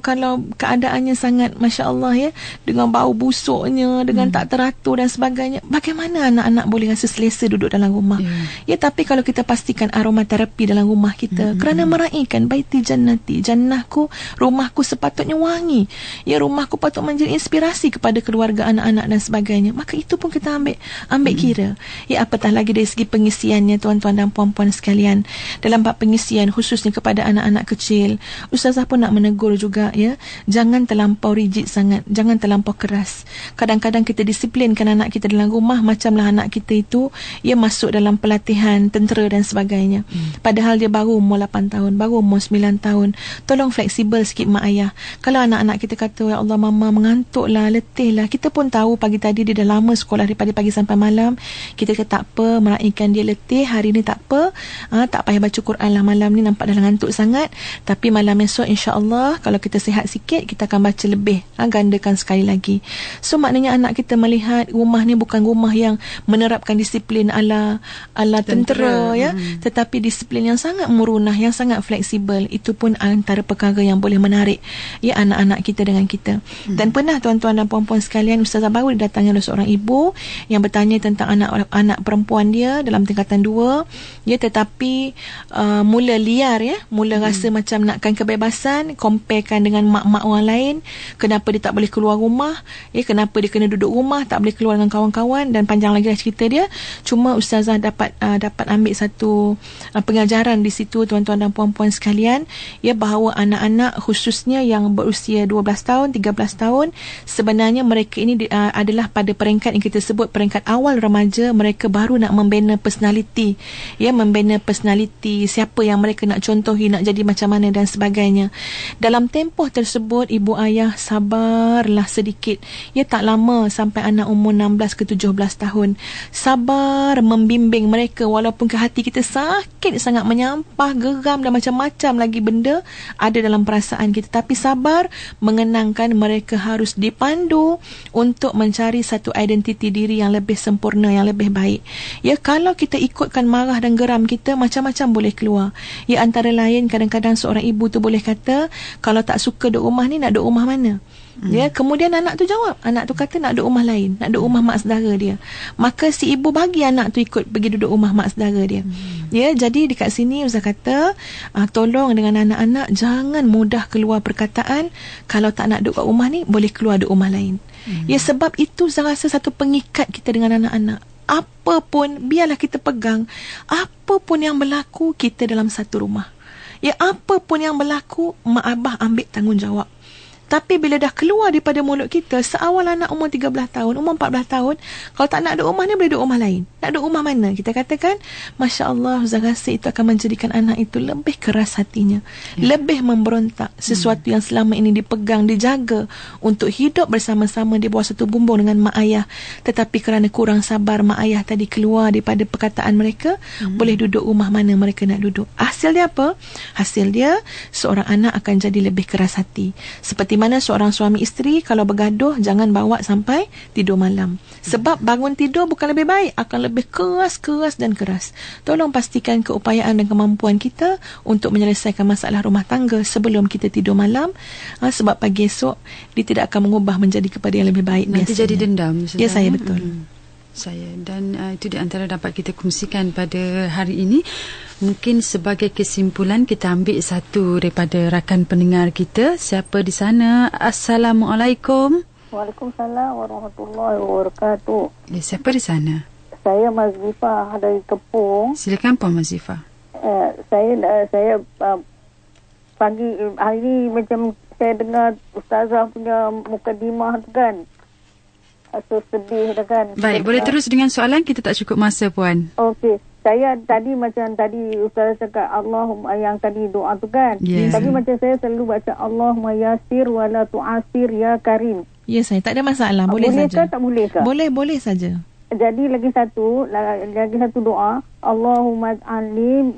keadaannya sangat Masya Allah, ya, dengan bau busuknya, dengan tak teratur dan sebagainya, bagaimana anak-anak boleh rasa selesa duduk dalam rumah? Ya, tapi kalau kita pastikan aromaterapi dalam rumah kita, kerana meraihkan Baitul Jannati, jannahku, rumahku sepatutnya wangi. Ya, rumahku patut menjadi inspirasi kepada keluarga, anak-anak dan sebagainya. Maka itu pun kita ambil kira. Ya, apatah lagi dari segi pengisiannya, tuan-tuan dan puan-puan sekalian. Dalam bab pengisian, khususnya kepada anak-anak kecil, Ustazah pun nak menegur juga, ya, jangan terlampau rigid sangat, jangan terlampau keras. Kadang-kadang kita disiplinkan anak kita dalam rumah, macamlah anak kita itu ia masuk dalam pelatihan tentera dan sebagainya. Padahal dia baru umur 8 tahun, baru umur 9 tahun. Tolong fleksibel sikit mak ayah. Kalau anak-anak kita kata, ya Allah mama mengantuklah, letihlah, kita pun tahu pagi tadi dia dah lama sekolah daripada pagi sampai malam, kita kata tak apa, meraihkan dia letih hari ni, tak apa, tak payah baca Quran lah malam ni, nampak dah ngantuk sangat, tapi malam esok insya-Allah kalau kita sihat sikit, kita akan baca lebih, gandakan sekali lagi. So maknanya anak kita melihat rumah ni bukan rumah yang menerapkan disiplin ala tentera, ya, tetapi disiplin yang sangat murunah, yang sangat fleksibel. Itu pun antara perkara yang boleh menarik, ya, anak-anak kita dengan kita. Dan pernah tuan-tuan dan puan-puan sekalian, Ustazah baru didatangi oleh seorang ibu yang bertanya tentang anak perempuan dia dalam tingkatan 2, ya, tetapi mula liar, ya, mula rasa macam nakkan kebebasan, comparekan dengan mak-mak orang lain, kenapa dia tak boleh keluar rumah, ya, kenapa dia kena duduk rumah, tak boleh keluar dengan kawan-kawan, dan panjang lagi lah cerita dia. Cuma Ustazah dapat ambil satu pengajaran di situ, tuan-tuan dan puan-puan sekalian, ya, bahawa anak-anak khususnya yang berusia 12 tahun, 13 tahun, sebenarnya mereka ini adalah pada peringkat yang kita sebut peringkat awal remaja. Mereka baru nak membina personality, ya, membina personality, siapa yang mereka nak contohi, nak jadi macam mana dan sebagainya. Dalam tempoh tersebut, ibu ayah sabarlah sedikit, ya, tak lama sampai anak umur 16 ke 17 tahun, sabar membimbing mereka, walaupun ke hati kita sakit sangat, menyampah, geram dan macam-macam lagi benda ada dalam perasaan kita, tapi sabar mengenangkan mereka harus dipandu untuk mencari satu identiti diri yang lebih sempurna, yang lebih baik. Ya, kalau kita ikutkan marah dan geram kita, macam-macam boleh keluar. Ya, antara lain kadang-kadang seorang ibu tu boleh kata, kalau tak suka duduk rumah ni, nak duduk rumah mana? Ya, kemudian anak tu jawab, anak tu kata nak duduk rumah lain, nak duduk rumah mak saudara dia. Maka si ibu bagi anak tu ikut pergi duduk rumah mak saudara dia. Ya, jadi dekat sini Ustaz kata, tolong dengan anak-anak jangan mudah keluar perkataan, kalau tak nak duduk kat rumah ni, boleh keluar duduk rumah lain. Ya, sebab itu saya rasa satu pengikat kita dengan anak-anak. apa pun, biarlah kita pegang apa pun yang berlaku, kita dalam satu rumah. Ya, apa pun yang berlaku, mak abah ambil tanggungjawab. Tapi bila dah keluar daripada mulut kita, seawal anak umur 13 tahun, umur 14 tahun, kalau tak nak duduk rumah ni, boleh duduk rumah lain. Nak duduk rumah mana? Kita katakan, Masya Allah, Ustaz rasa itu akan menjadikan anak itu lebih keras hatinya, lebih memberontak. Sesuatu yang selama ini dipegang, dijaga untuk hidup bersama-sama di bawah satu bumbung dengan mak ayah. Tetapi kerana kurang sabar, mak ayah tadi keluar daripada perkataan mereka, boleh duduk rumah mana mereka nak duduk. Hasil dia apa? Hasil dia, seorang anak akan jadi lebih keras hati. Seperti mana seorang suami isteri kalau bergaduh, jangan bawa sampai tidur malam. Sebab bangun tidur bukan lebih baik, akan lebih keras dan keras. Tolong pastikan keupayaan dan kemampuan kita untuk menyelesaikan masalah rumah tangga sebelum kita tidur malam. Sebab pagi esok dia tidak akan mengubah menjadi kepada yang lebih baik. Nanti biasanya jadi dendam. Ya, saya betul. Saya dan itu di antara dapat kita kongsikan pada hari ini. Mungkin sebagai kesimpulan kita ambil satu daripada rakan pendengar kita. Siapa di sana? Assalamualaikum. Waalaikumsalam warahmatullahi wabarakatuh. Ya, siapa di sana? Saya Mazifah dari Kepung. Silakan Puan Mazifah. Saya pagi hari ni macam saya dengar Ustazah punya mukadimah tu kan. So sedih dah kan. Baik, boleh terus dengan soalan, kita tak cukup masa Puan. Okey. Saya tadi macam tadi Ustaz cakap Allahumma, yang tadi doa tu kan. Yes. Tapi macam saya selalu baca Allahumma yasir wa la tu'asir ya karim. Ya, saya tak ada masalah. Boleh saja. Boleh ke tak boleh ke? Boleh saja. Jadi lagi satu doa, Allahumma ij'alni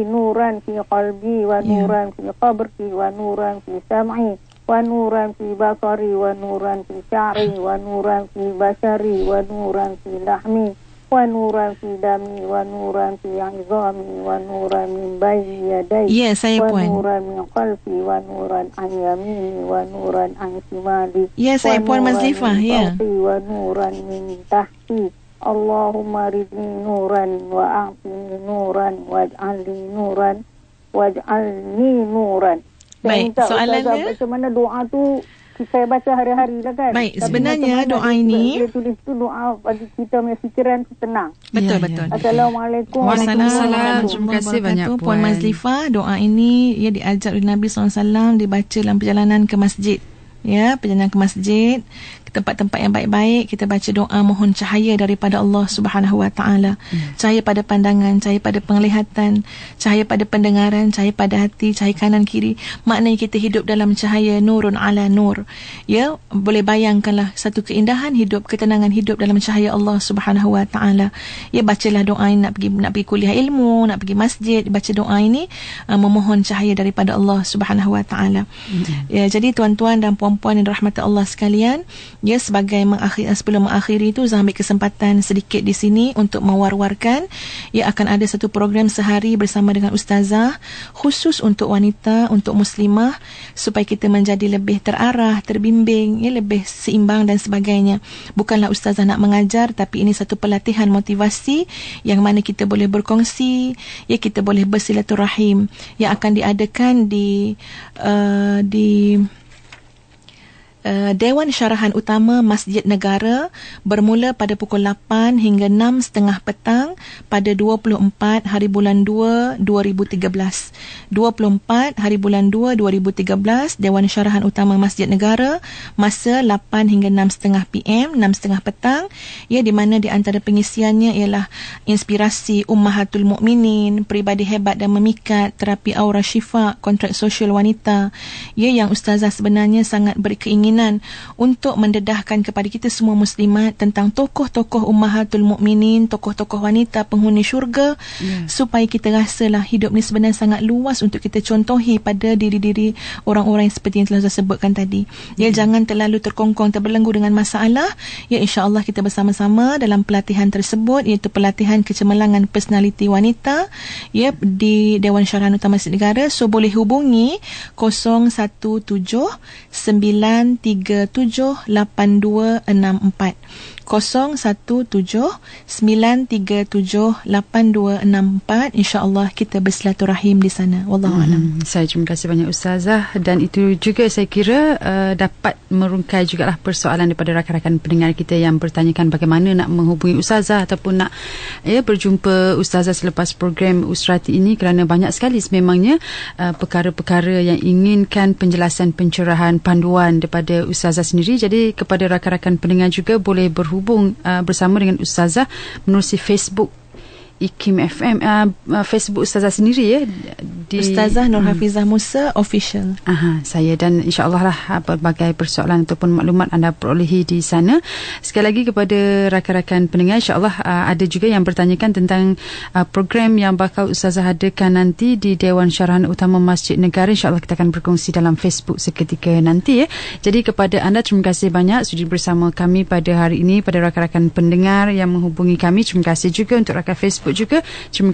nuran fi qalbi wa nuran fi qabri wa nuran fi sam'i wa nuran fi basari wa nuran fi sya'ri wa nuran fi basari wa nuran fi lahmi wa nuran fi dami wa nuran fi 'izami wa nuran min bayni yadayya. Ya, saya Puan. Wa nuran min qalbi wa nuran an yamini wa nuran an shimali. Ya, saya Puan Mazlifah. Ya. Wa nuran min tahti. Allahumma ridni nuran wa a'tini nuran waj'alni nuran. Baik, soalannya macam mana doa tu saya baca hari-hari lah kan. Baik, sebenarnya doa ini dia tulis tu doa bagi kita punya fikiran tenang. Betul. Assalamualaikum. Waalaikumsalam. Terima kasih banyak Puan Mazlifah. Doa ini ia diajar oleh Nabi SAW, dibaca dalam perjalanan ke masjid. Ya, perjalanan ke masjid, ke tempat-tempat yang baik-baik, kita baca doa mohon cahaya daripada Allah Subhanahu Wa Taala. Cahaya pada pandangan, cahaya pada penglihatan, cahaya pada pendengaran, cahaya pada hati, cahaya kanan kiri. Maknanya kita hidup dalam cahaya nurun ala nur. Ya, boleh bayangkanlah satu keindahan hidup, ketenangan hidup dalam cahaya Allah Subhanahu Wa Taala. Ya, bacalah doa ini, nak pergi kuliah ilmu, nak pergi masjid, baca doa ini memohon cahaya daripada Allah Subhanahu Wa Taala. Ya, jadi tuan-tuan dan puan-puan yang dirahmati Allah sekalian, ya, sebagai sebelum mengakhiri itu, saya ambil kesempatan sedikit di sini untuk mewar-warkan, ya, akan ada satu program sehari bersama dengan Ustazah khusus untuk wanita, untuk muslimah, supaya kita menjadi lebih terarah, terbimbing, ya, lebih seimbang dan sebagainya. Bukanlah Ustazah nak mengajar, tapi ini satu pelatihan motivasi yang mana kita boleh berkongsi, ya, kita boleh bersilaturahim, yang akan diadakan di Dewan Syarahan Utama Masjid Negara bermula pada pukul 8 hingga 6.30 petang pada 24 hari bulan 2 2013. 24 hari bulan 2 2013, Dewan Syarahan Utama Masjid Negara, masa 8 hingga 6.30 PM, 6.30 petang, ya, di mana di antara pengisiannya ialah inspirasi Ummahatul Mukminin, peribadi hebat dan memikat, terapi aura syifa, kontrak sosial wanita, ya, yang Ustazah sebenarnya sangat berkeinginan untuk mendedahkan kepada kita semua muslimat tentang tokoh-tokoh Ummahatul Mukminin, tokoh-tokoh wanita penghuni syurga, supaya kita rasalah hidup ni sebenarnya sangat luas untuk kita contohi pada diri-diri orang-orang yang seperti yang telah saya sebutkan tadi. Ya, jangan terlalu terkongkong, terbelenggu dengan masalah. Ya, insya-Allah kita bersama-sama dalam pelatihan tersebut, iaitu pelatihan kecemerlangan personaliti wanita, ya, di Dewan Syarahan Utama Masjid Negara. So boleh hubungi 017 9 0179937824. 0179937824. InsyaAllah kita bersilaturahim di sana. Wallahualam. Saya terima kasih banyak Ustazah, dan itu juga saya kira dapat merungkai jugalah persoalan daripada rakan-rakan pendengar kita yang bertanyakan bagaimana nak menghubungi Ustazah ataupun nak berjumpa Ustazah selepas program Usrati ini, kerana banyak sekali sememangnya perkara-perkara yang inginkan penjelasan, pencerahan, panduan daripada Ustazah sendiri. Jadi kepada rakan-rakan pendengar juga boleh berhubung bersama dengan Ustazah menerusi Facebook IKIM FM, Facebook Ustazah sendiri ya, di Ustazah Nur Hafizah Musa Official. Saya, dan insyaAllah lah berbagai persoalan ataupun maklumat anda perolehi di sana. Sekali lagi kepada rakan-rakan pendengar, insyaAllah ada juga yang bertanyakan tentang program yang bakal Ustazah adakan nanti di Dewan Syarahan Utama Masjid Negara. InsyaAllah kita akan berkongsi dalam Facebook seketika nanti ya. Jadi kepada anda, terima kasih banyak sudi bersama kami pada hari ini. Pada rakan-rakan pendengar yang menghubungi kami, terima kasih juga untuk rakan Facebook juga. Terima kasih